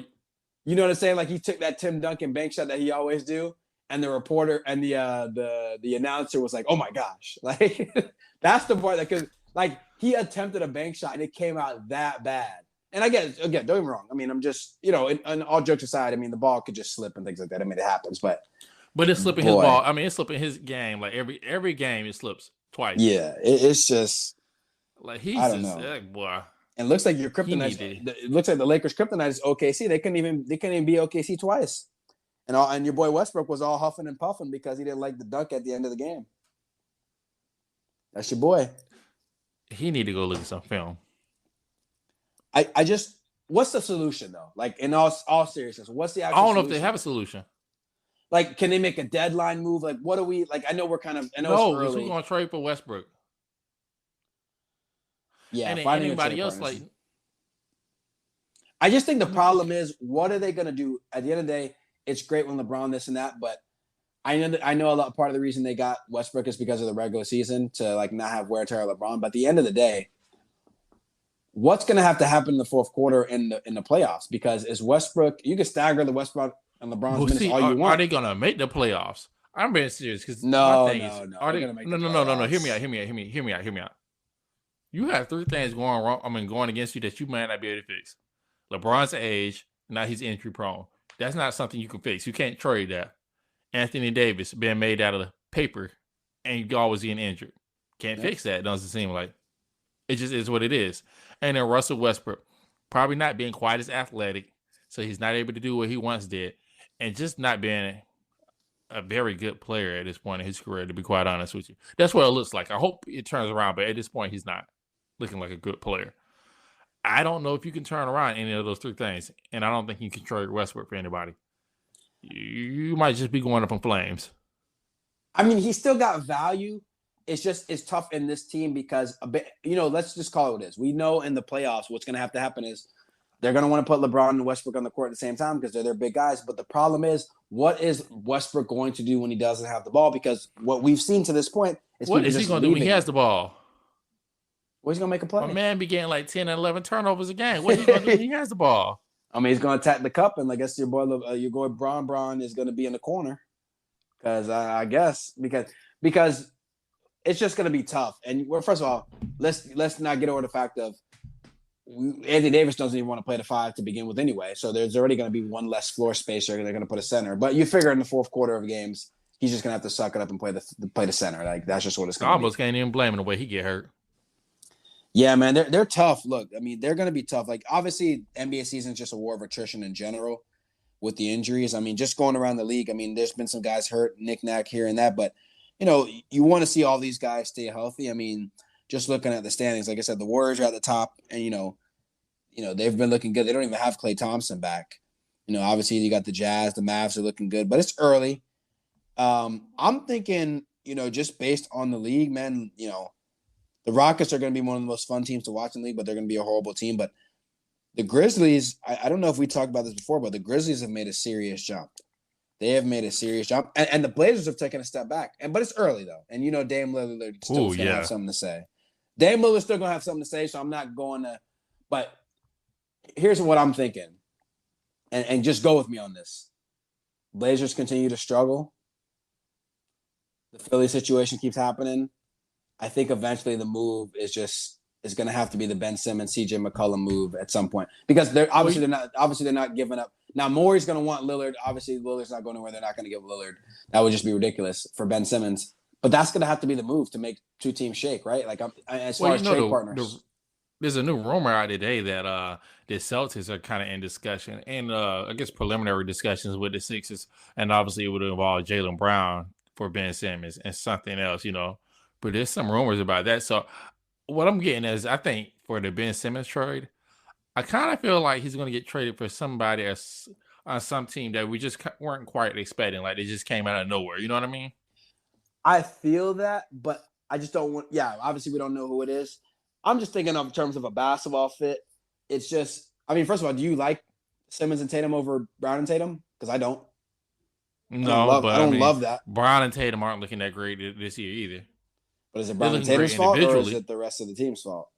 you know what I'm saying? Like he took that Tim Duncan bank shot that he always do, and the reporter and the announcer was like, "Oh my gosh!" Like that's the part that because like he attempted a bank shot and it came out that bad. And again, don't get me wrong. I mean, I'm just and all jokes aside, I mean the ball could just slip and things like that. I mean it happens, but it's slipping his ball. I mean, it's slipping his game. Like every game, it slips twice. Yeah, it's just like he's I don't just know. like, boy. And it looks like your kryptonite. It looks like the Lakers' kryptonite is OKC. They couldn't even be OKC twice. And your boy Westbrook was all huffing and puffing because he didn't like the dunk at the end of the game. That's your boy. He need to go look at some film. I just what's the solution though? Like in all seriousness, what's the actual I don't know solution? if they have a solution. Like, can they make a deadline move? Like, what do we like? I know we're kind of it's early. We're gonna trade for Westbrook. Yeah, and anybody else like. I just think the problem is, what are they going to do? At the end of the day, it's great when LeBron this and that, but I know a lot. Part of the reason they got Westbrook is because of the regular season to like not have wear and tear on LeBron. But at the end of the day, what's going to have to happen in the fourth quarter in the playoffs? Because is Westbrook, you can stagger the Westbrook and LeBron's minutes all you want. Are they going to make the playoffs? I'm being serious because no. Are they going to make no. Hear me out. You have three things going wrong. I mean, going against you that you might not be able to fix. LeBron's age, now he's injury prone. That's not something you can fix. You can't trade that. Anthony Davis being made out of the paper and you always getting injured. Can't fix that. Doesn't seem like. It just is what it is. And then Russell Westbrook, probably not being quite as athletic, so he's not able to do what he once did, and just not being a very good player at this point in his career, to be quite honest with you. That's what it looks like. I hope it turns around, but at this point, he's not looking like a good player. I don't know if you can turn around any of those three things, and I don't think you can trade Westbrook for anybody. You might just be going up in flames. I mean, he's still got value. It's tough in this team because let's just call it what it is. We know in the playoffs what's going to have to happen is they're going to want to put LeBron and Westbrook on the court at the same time because they're their big guys. But the problem is, what is Westbrook going to do when he doesn't have the ball? Because what we've seen to this point is what is he going to do when he has the ball? Well, he's going to make a play. My man be getting like 10 and 11 turnovers a game. What is he going to do when he has the ball? I mean, he's going to attack the cup, and I guess your boy Bron is going to be in the corner. Because I guess because it's just going to be tough. And first of all, let's not get over the fact of Anthony Davis doesn't even want to play the 5 to begin with anyway. So there's already going to be one less floor space. They're going to put a center. But you figure in the fourth quarter of games, he's just going to have to suck it up and play the center. Like that's just what it's going to be. I almost can't even blame him the way he get hurt. Yeah, man, they're tough. Look, I mean, they're going to be tough. Like obviously, NBA season is just a war of attrition in general with the injuries. I mean, just going around the league. I mean, there's been some guys hurt, knick-knack here and that, but you want to see all these guys stay healthy. I mean, just looking at the standings, like I said, the Warriors are at the top, and they've been looking good. They don't even have Klay Thompson back. Obviously you got the Jazz, the Mavs are looking good, but it's early. I'm thinking, just based on the league, man, the Rockets are going to be one of the most fun teams to watch in the league, but they're going to be a horrible team. But the Grizzlies, I don't know if we talked about this before, but the Grizzlies have made a serious jump. They have made a serious jump, and the Blazers have taken a step back. But it's early though, and Dame Lillard still going to have something to say. Dame Lillard's still going to have something to say, so I'm not going to. But here's what I'm thinking, and just go with me on this. Blazers continue to struggle. The Philly situation keeps happening. I think eventually the move is going to have to be the Ben Simmons, CJ McCollum move at some point because they're not giving up. Now Morey's going to want Lillard. Obviously, Lillard's not going anywhere. They're not going to give Lillard. That would just be ridiculous for Ben Simmons. But that's going to have to be the move to make two teams shake, right? Like as far as trade partners. There's a new rumor out today that the Celtics are kind of in discussion and I guess preliminary discussions with the Sixers, and obviously it would involve Jaylen Brown for Ben Simmons and something else, But there's some rumors about that. So what I'm getting is, I think for the Ben Simmons trade, I kind of feel like he's going to get traded for somebody on some team that we just weren't quite expecting. Like they just came out of nowhere. You know what I mean? I feel that, but I just don't want. Yeah, obviously we don't know who it is. I'm just thinking of in terms of a basketball fit. It's just, I mean, first of all, do you like Simmons and Tatum over Brown and Tatum? Because I don't. No, I don't love that. Brown and Tatum aren't looking that great this year either. But is it They're Brown and looking great Tatum's fault, or is individually. it the rest of the team's fault?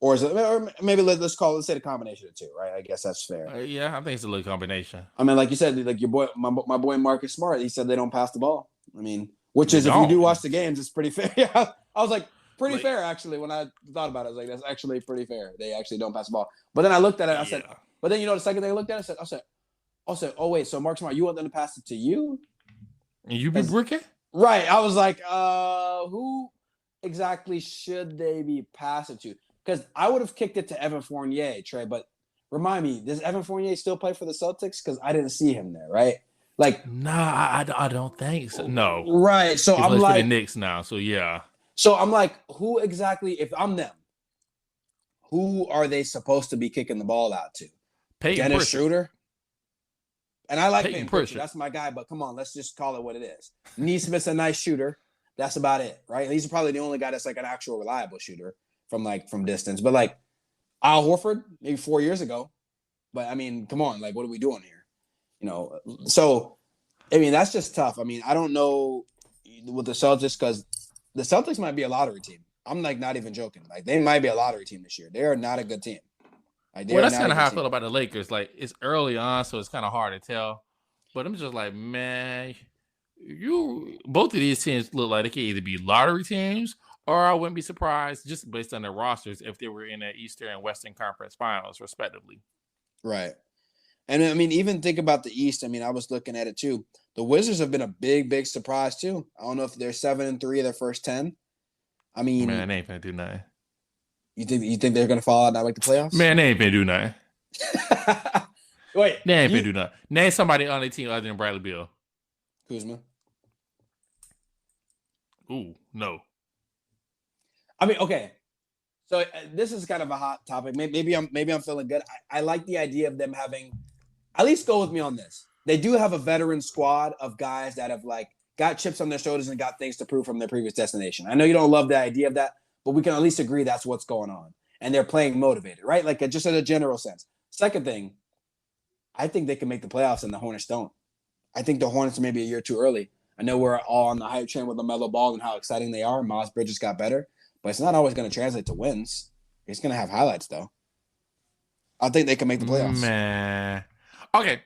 Or is it, or maybe let's say the combination of the two, right? I guess that's fair. Yeah, I think it's a little combination. I mean, like you said, like your boy, my boy Marcus Smart, he said they don't pass the ball. I mean, which They is, if you do don't. watch the games, it's pretty fair. Yeah, I was like, pretty Like- fair actually. When I thought about it, I was like, that's actually pretty fair. They actually don't pass the ball. But then I looked at it, I said, Yeah. but then the second thing I looked at it, I said, oh wait, so Marcus Smart, you want them to pass it to you? And you be bricking? Right. I was like, who exactly should they be passing to? Because I would have kicked it to Evan Fournier, Trey. But remind me, does Evan Fournier still play for the Celtics? Because I didn't see him there, right? Like, Nah, I don't think so. No. right. So He I'm plays for the like, Knicks now, so yeah. who exactly? If I'm them, who are they supposed to be kicking the ball out to? Peyton Dennis Pritchard. Schroeder. And I like Peyton Peyton Pritchard. Pritchard. That's my guy. But come on, let's just call it what it is. Neesmith's a nice shooter. That's about it, right? He's probably the only guy that's like an actual reliable shooter from distance. But like Al Horford, maybe 4 years ago. But I mean, come on, like what are we doing here? So I mean, that's just tough. I mean, I don't know with the Celtics, because the Celtics might be a lottery team. I'm like not even joking. Like they might be a lottery team this year. They are not a good team. Like, Well, that's kind of how I feel about the Lakers. Like it's early on, so it's kind of hard to tell. But I'm just like, man, both of these teams look like they could either be lottery teams, or I wouldn't be surprised just based on their rosters if they were in the Eastern and Western Conference Finals, respectively. Right. And I mean, even think about the East. I mean, I was looking at it too. The Wizards have been a big, big surprise too. I don't know if they're 7-3 of their first 10. I mean, Man, they ain't gonna do nothing. you think they're gonna fall out and not make the playoffs? Man, they ain't gonna do nothing. Wait, They ain't gonna do nothing. Name somebody on the team other than Bradley Beal. Kuzma. Ooh, no. I mean, okay. So this is kind of a hot topic. Maybe I'm feeling good. I like the idea of them having. At least go with me on this. They do have a veteran squad of guys that have like got chips on their shoulders and got things to prove from their previous destination. I know you don't love the idea of that, but we can at least agree that's what's going on. And they're playing motivated, right? Like just in a general sense. Second thing, I think they can make the playoffs and the Hornets don't. I think the Hornets may be a year too early. I know we're all on the hype train with LaMelo Ball and how exciting they are. Miles Bridges got better, but it's not always going to translate to wins. It's going to have highlights, though. I think they can make the playoffs. Man. Okay.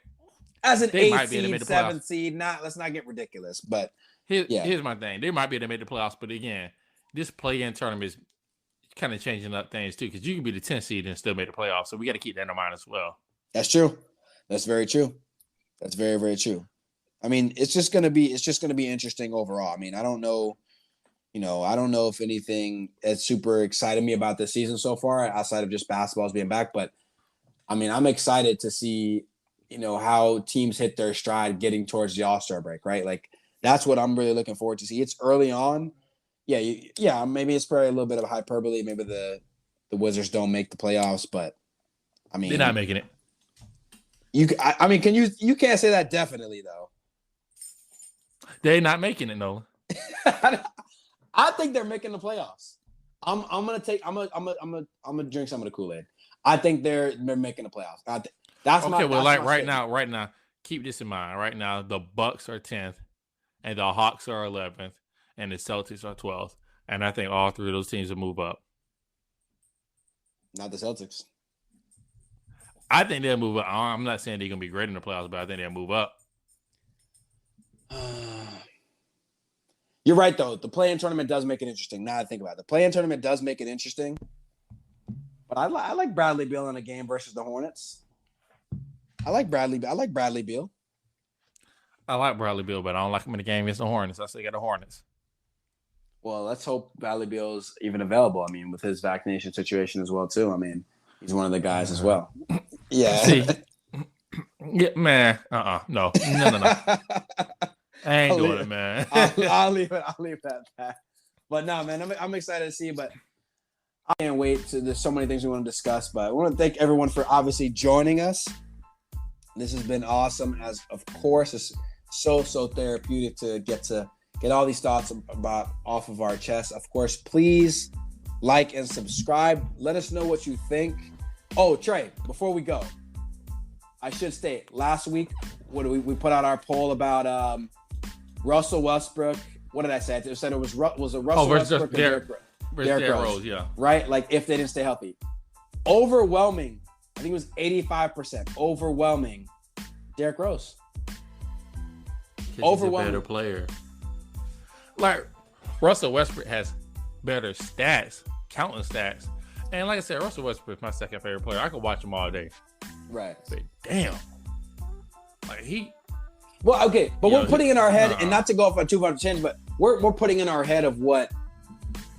As an They 8 might be able to seed, make the 7 playoffs. seed, let's not get ridiculous. But Here's my thing. They might be able to make the playoffs, but again, this play-in tournament is kind of changing up things too, because you can be the 10th seed and still make the playoffs. So we got to keep that in mind as well. that's true. That's very true. That's very, very true. I mean, it's just gonna be interesting overall. I mean, I don't know if anything has super excited me about this season so far, outside of just basketballs being back. But I mean, I'm excited to see, how teams hit their stride getting towards the All-Star break, right? Like that's what I'm really looking forward to see. It's early on. Yeah, maybe it's probably a little bit of hyperbole. Maybe the Wizards don't make the playoffs, but I mean, They're not making it. you can't say that definitely though. They're not making it, Nolan. I think they're making the playoffs. I'm gonna drink some of the Kool-Aid. I think they're making the playoffs. That's Okay, well, like right statement. now, keep this in mind. Right now, the Bucks are 10th, and the Hawks are 11th, and the Celtics are 12th. And I think all three of those teams will move up. Not the Celtics. I think they'll move up. I'm not saying they're gonna be great in the playoffs, but I think they'll move up. You're right though. The play-in tournament does make it interesting. Now I think about it, the play-in tournament does make it interesting. But I like Bradley Beal in a game versus the Hornets. I like Bradley Beal. I like Bradley Beal, but I don't like him in the game against the Hornets. I still got the Hornets. Well, let's hope Bradley Beal's even available. I mean, with his vaccination situation as well too. I mean, he's one of the guys as well. Yeah. See, yeah, man. No. I ain't doing it, man. I'll leave it at that. But no, man, I'm excited to see. But I can't wait. There's so many things we want to discuss. But I want to thank everyone for obviously joining us. This has been awesome. As of course, it's so therapeutic to get all these thoughts off of our chest. Of course, please like and subscribe. Let us know what you think. Oh, Trey, before we go, I should state last week we put out our poll about Russell Westbrook what did I say? I said it was a Russell versus Westbrook and Derrick Rose. Yeah. Right? Like if they didn't stay healthy. Overwhelming. I think it was 85%. Overwhelming. Derrick Rose. Overwhelming. He's a better player. Like Russell Westbrook has better stats, countless stats. And like I said, Russell Westbrook is my second favorite player. I could watch him all day. Right. Say, damn. Like Well, okay, but we're putting in our head, and not to go off on 200 change, but we're putting in our head of what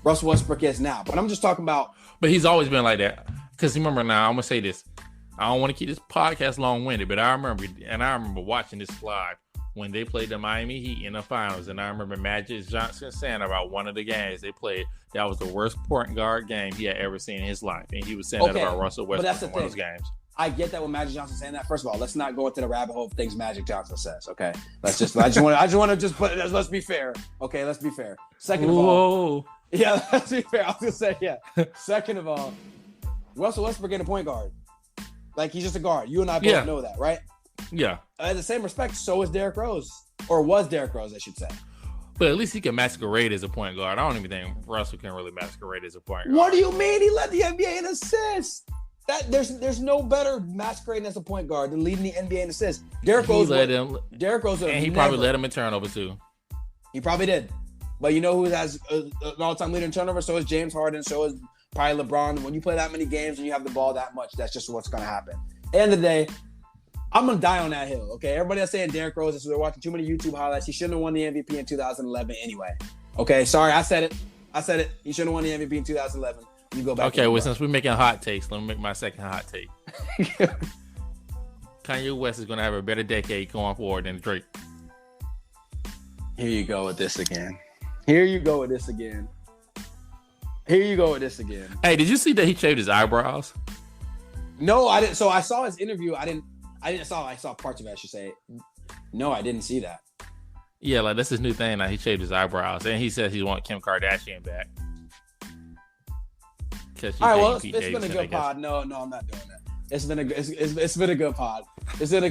Russell Westbrook is now. But I'm just talking about. But he's always been like that. Because remember now, I'm gonna say this. I don't want to keep this podcast long-winded, but I remember watching this live when they played the Miami Heat in the finals, and I remember Magic Johnson saying about one of the games they played that was the worst point guard game he had ever seen in his life, and he was saying that about Russell Westbrook in one of those games. I get that with Magic Johnson saying that. First of all, let's not go into the rabbit hole of things Magic Johnson says. Okay, I just want to just put it. Let's be fair. Okay, let's be fair. Second of all, yeah, let's be fair. I was gonna say yeah. Second of all, Russell Westbrook ain't a point guard. Like he's just a guard. You and I both know that, right? Yeah. In the same respect, so is Derrick Rose, or was Derrick Rose, I should say. But at least he can masquerade as a point guard. I don't even think Russell can really masquerade as a point guard. What do you mean? He led the NBA in assists. There's no better masquerading as a point guard than leading the NBA in assists. Derrick Rose led him. Derrick Rose, and he probably led him in turnovers too. He probably did. But you know who has an all-time leader in turnovers? So is James Harden. So is probably LeBron. When you play that many games and you have the ball that much, that's just what's going to happen. End of the day, I'm going to die on that hill, okay? Everybody that's saying Derrick Rose is they're watching too many YouTube highlights. He shouldn't have won the MVP in 2011 anyway. Okay, sorry, I said it. He shouldn't have won the MVP in 2011. You go back. Okay, well, since we're making hot takes, let me make my second hot take. Kanye West is going to have a better decade going forward than Drake. Here you go with this again. Hey, did you see that he shaved his eyebrows? No, I didn't. So I saw his interview. I saw parts of it, I should say. No, I didn't see that. Yeah, like that's his new thing now. He shaved his eyebrows, and he says he wants Kim Kardashian back. All right, well, it's been a good pod. No, I'm not doing that. It's been a good pod.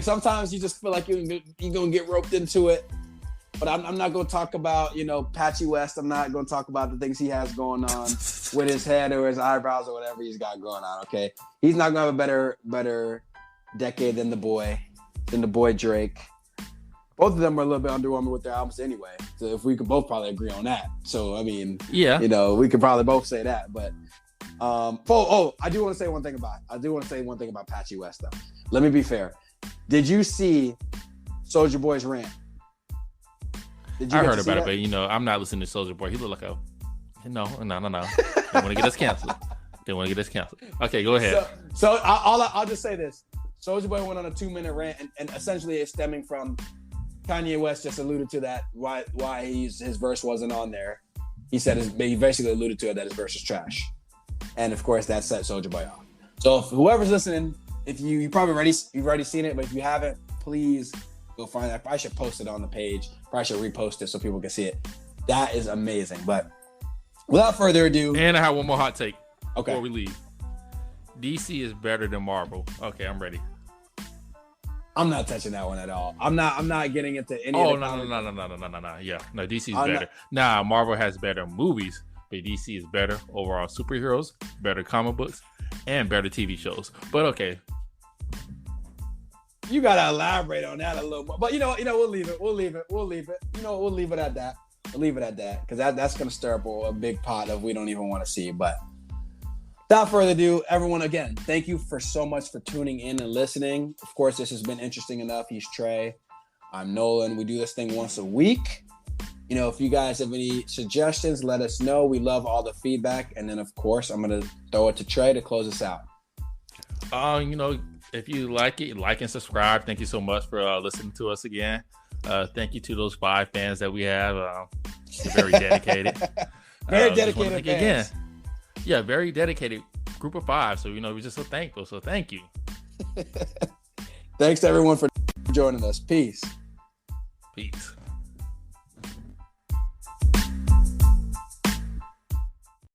Sometimes you just feel like you're gonna get roped into it. But I'm not going to talk about, Patchy West. I'm not going to talk about the things he has going on with his head or his eyebrows or whatever he's got going on, okay? He's not going to have a better decade than the boy Drake. Both of them are a little bit underwhelming with their albums anyway. So if we could both probably agree on that. So, I mean, we could probably both say that. But, I do want to say one thing about Patchy West, though. Let me be fair. Did you see Soulja Boy's rant? I heard about it, but I'm not listening to Soulja Boy. He looked like no. They want to get us canceled. Okay, go ahead. So I'll just say this: Soulja Boy went on a 2-minute rant, and essentially it's stemming from Kanye West just alluded to that why his verse wasn't on there. He basically alluded to it that his verse is trash, and of course that set Soulja Boy off. So if whoever's listening, if you've already seen it, but if you haven't, please go find that. I should post it on the page. Probably should repost it so people can see it. That is amazing. But without further ado, and I have one more hot take before we leave. DC is better than Marvel. Okay, I'm ready. I'm not touching that one at all. I'm not getting into any. Oh no. Yeah, no. DC is better. Marvel has better movies, but DC is better overall superheroes, better comic books, and better TV shows. But okay. You gotta elaborate on that a little more, but we'll leave it. We'll leave it. We'll leave it at that. Because that's gonna stir up a big pot of we don't even want to see. But without further ado, everyone, again, thank you so much for tuning in and listening. Of course, this has been interesting enough. He's Trey. I'm Nolan. We do this thing once a week. If you guys have any suggestions, let us know. We love all the feedback. And then, of course, I'm gonna throw it to Trey to close us out. If you like it, like and subscribe. Thank you so much for listening to us again. Thank you to those 5 fans that we have. Very dedicated. Very dedicated fans. Again. Yeah, very dedicated group of 5. So, we're just so thankful. So thank you. Thanks to everyone for joining us. Peace. Peace.